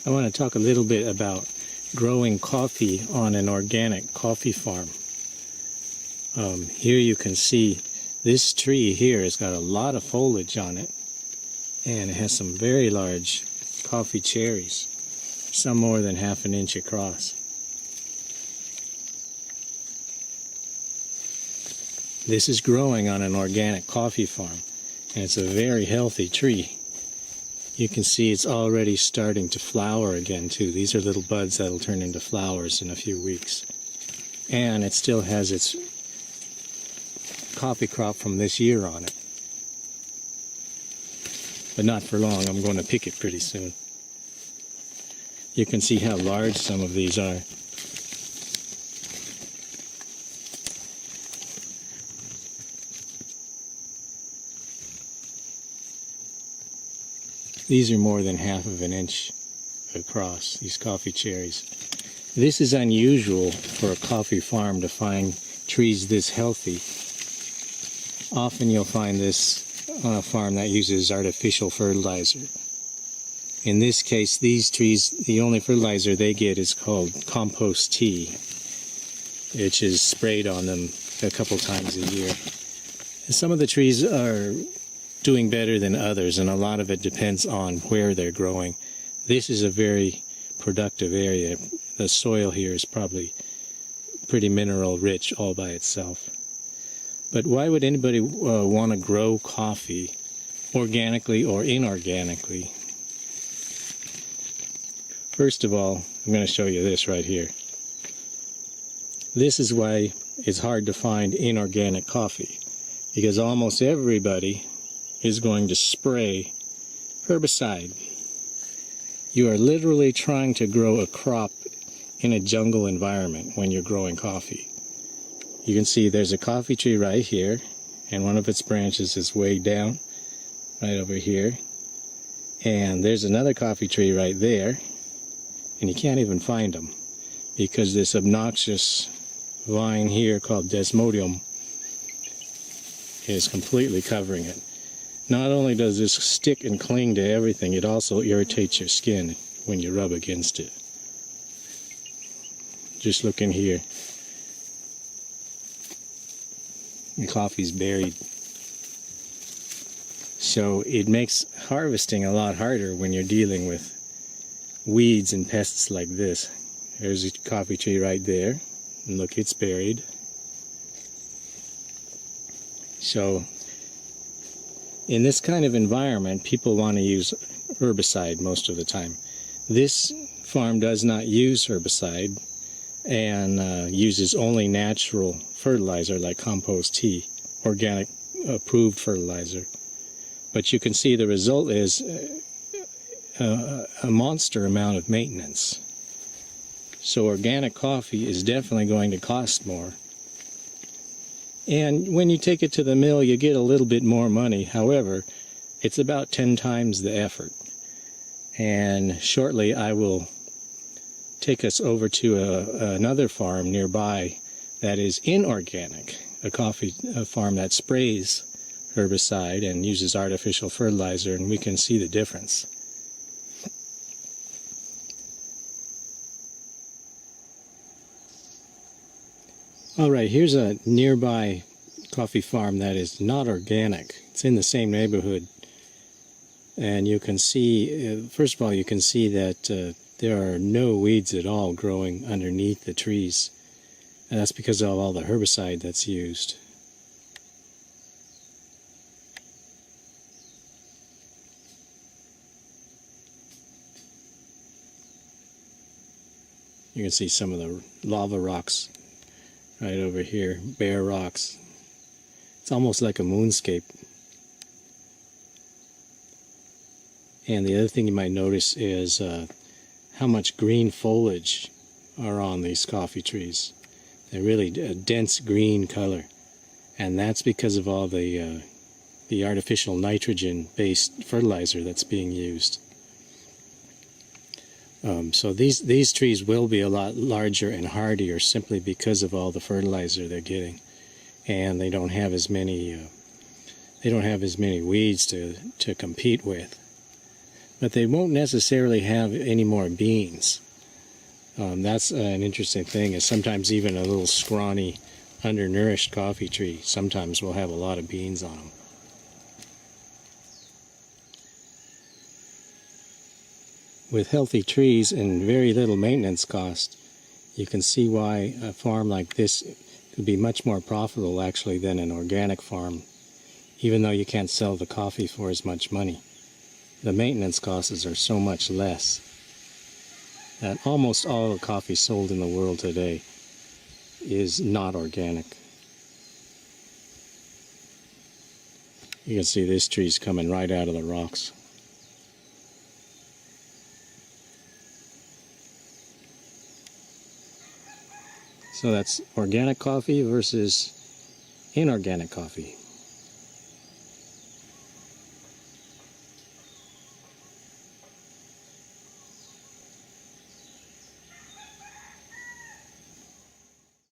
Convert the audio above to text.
I want to talk a little bit about growing coffee on an organic coffee farm. Here you can see this tree here has got a lot of foliage on it, and it has some very large coffee cherries, some more than ½ an inch across. This is growing on an organic coffee farm, and it's a very healthy tree. You can see it's already starting to flower again too. These are little buds that'll turn into flowers in a few weeks. And it still has its coffee crop from this year on it. But not for long. I'm going to pick it pretty soon. You can see how large some of these are. These are more than ½ an inch across, these coffee cherries. This is unusual for a coffee farm to find trees this healthy. Often you'll find this on a farm that uses artificial fertilizer. In this case, these trees, the only fertilizer they get is called compost tea, which is sprayed on them a couple times a year. And some of the trees are doing better than others, and a lot of it depends on where they're growing. This is a very productive area. The soil here is probably pretty mineral rich all by itself. But why would anybody want to grow coffee organically or inorganically? First of all, I'm going to show you this right here. This is why it's hard to find inorganic coffee, because almost everybody is going to spray herbicide. You are literally trying to grow a crop in a jungle environment when you're growing coffee. You can see there's a coffee tree right here, and one of its branches is way down, right over here. And there's another coffee tree right there, and you can't even find them, because this obnoxious vine here called Desmodium is completely covering it. Not only does this stick and cling to everything, it also irritates your skin when you rub against it. Just look in here. The coffee's buried. So it makes harvesting a lot harder when you're dealing with weeds and pests like this. There's a coffee tree right there. And look, it's buried. So in this kind of environment, people want to use herbicide most of the time. This farm does not use herbicide and uses only natural fertilizer like compost tea, organic approved fertilizer. But you can see the result is a monster amount of maintenance. So organic coffee is definitely going to cost more. And when you take it to the mill, you get a little bit more money. However, it's about 10 times the effort. And shortly I will take us over to another farm nearby that is inorganic, a farm that sprays herbicide and uses artificial fertilizer, and we can see the difference. Alright, here's a nearby coffee farm that is not organic. It's in the same neighborhood. And you can see, first of all, you can see that there are no weeds at all growing underneath the trees. And that's because of all the herbicide that's used. You can see some of the lava rocks right over here, bare rocks. It's almost like a moonscape. And the other thing you might notice is how much green foliage are on these coffee trees. They're really a dense green color, and that's because of all the artificial nitrogen-based fertilizer that's being used. So these trees will be a lot larger and hardier simply because of all the fertilizer they're getting, and they don't have as many weeds to compete with. but they won't necessarily have any more beans. That's an interesting thing, is sometimes even a little scrawny, undernourished coffee tree sometimes will have a lot of beans on them. With healthy trees and very little maintenance cost, you can see why a farm like this could be much more profitable actually than an organic farm, even though you can't sell the coffee for as much money. The maintenance costs are so much less that almost all the coffee sold in the world today is not organic. You can see this tree's coming right out of the rocks. So that's organic coffee versus inorganic coffee.